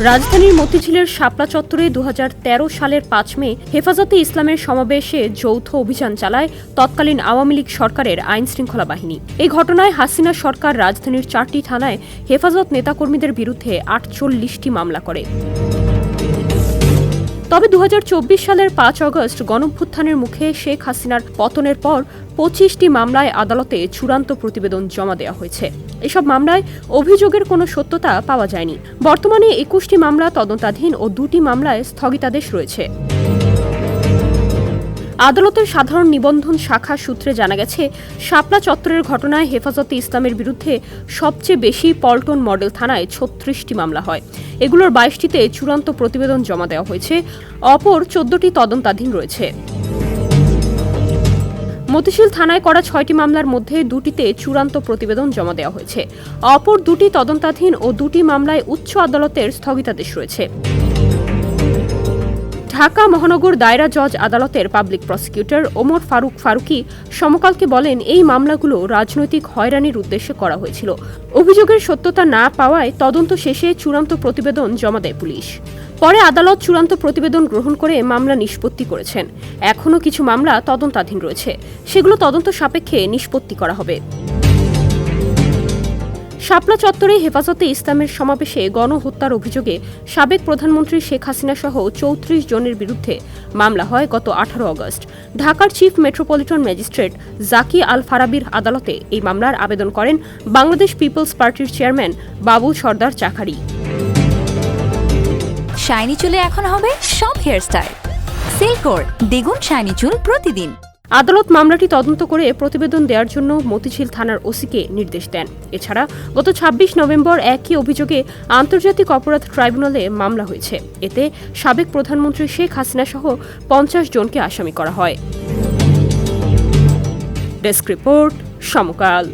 রাজধানীর মতিঝিলের শাপলা চত্বরে 2013 সালের 5 মে হেফাজতে ইসলামের সমাবেশে যৌথ অভিযান চালায় তৎকালীন আওয়ামী লীগ সরকারের আইনশৃঙ্খলা বাহিনী। এই ঘটনায় হাসিনা সরকার রাজধানীর 4টি থানায় হেফাজত নেতাকর্মীদের বিরুদ্ধে 48টি মামলা করে। তবে 2024 সালের 5 আগস্ট গণঅভ্যুত্থানের মুখে শেখ হাসিনার পতনের পর 25টি মামলায় আদালতে চূড়ান্ত প্রতিবেদন জমা দেওয়া হয়েছে। এসব মামলায় অভিযোগের কোনো সত্যতা পাওয়া যায়নি। বর্তমানে 21টি মামলা তদন্তাধীন ও 2টি মামলায় স্থগিতাদেশ রয়েছে। আদালতের সাধারণ নিবন্ধন শাখা সূত্রে জানা গেছে, শাপলা চত্বরের ঘটনায় হেফাজতে ইসলামের বিরুদ্ধে সবচেয়ে বেশি পল্টন মডেল থানায় 36টি মামলা হয়। এগুলোর 22টিতে চূড়ান্ত প্রতিবেদন জমা দেওয়া হয়েছে, অপর 14টি তদন্তাধীন রয়েছে। মতিঝিল থানায় করা 6টি মামলার মধ্যে 2টিতে চূড়ান্ত প্রতিবেদন জমা দেওয়া হয়েছে, অপর 2টি তদন্তাধীন ও 2টি মামলায় উচ্চ আদালতের স্থগিতাদেশ রয়েছে। ঢাকা মহানগর দায়রা জজ আদালতের পাবলিক প্রসিকিউটর ওমর ফারুক ফারুকি সমকালকে বলেন, এই মামলাগুলো রাজনৈতিক হয়রানির উদ্দেশ্যে করা হয়েছিল। অভিযোগের সত্যতা না পাওয়ায় তদন্ত শেষে চূড়ান্ত প্রতিবেদন জমা দেয় পুলিশ। পরে আদালত চূড়ান্ত প্রতিবেদন গ্রহণ করে মামলা নিষ্পত্তি করেছেন। এখনও কিছু মামলা তদন্তাধীন রয়েছে, সেগুলো তদন্ত সাপেক্ষে নিষ্পত্তি করা হবে। শাপলা চত্বরে হেফাজতে ইসলামের সমাবেশে গণহত্যার অভিযোগে সাবেক প্রধানমন্ত্রী শেখ হাসিনা সহ 34 জনের বিরুদ্ধে মামলা হয় গত 18 আগস্ট। ঢাকার চিফ মেট্রোপলিটন ম্যাজিস্ট্রেট জাকি আল ফারাবির আদালতে এই মামলার আবেদন করেন বাংলাদেশ পিপলস পার্টির চেয়ারম্যান বাবু সরদার চাকারি। শাইনি চুলে এখন হবে সব হেয়ারস্টাইল। সিল্কোর দ্বিগুণ শাইনি চুল প্রতিদিন। আদালত মামলাটি তদন্ত করে প্রতিবেদন দেওয়ার জন্য মতিঝিল থানার ওসিকে নির্দেশ দেন। এছাড়া গত 26 নভেম্বর একই অভিযোগে আন্তর্জাতিক অপরাধ ট্রাইব্যুনালে মামলা হয়েছে। এতে সাবেক প্রধানমন্ত্রী শেখ হাসিনা সহ 50 জনকে আসামি করা হয়। ডেস্ক রিপোর্ট, সমকাল।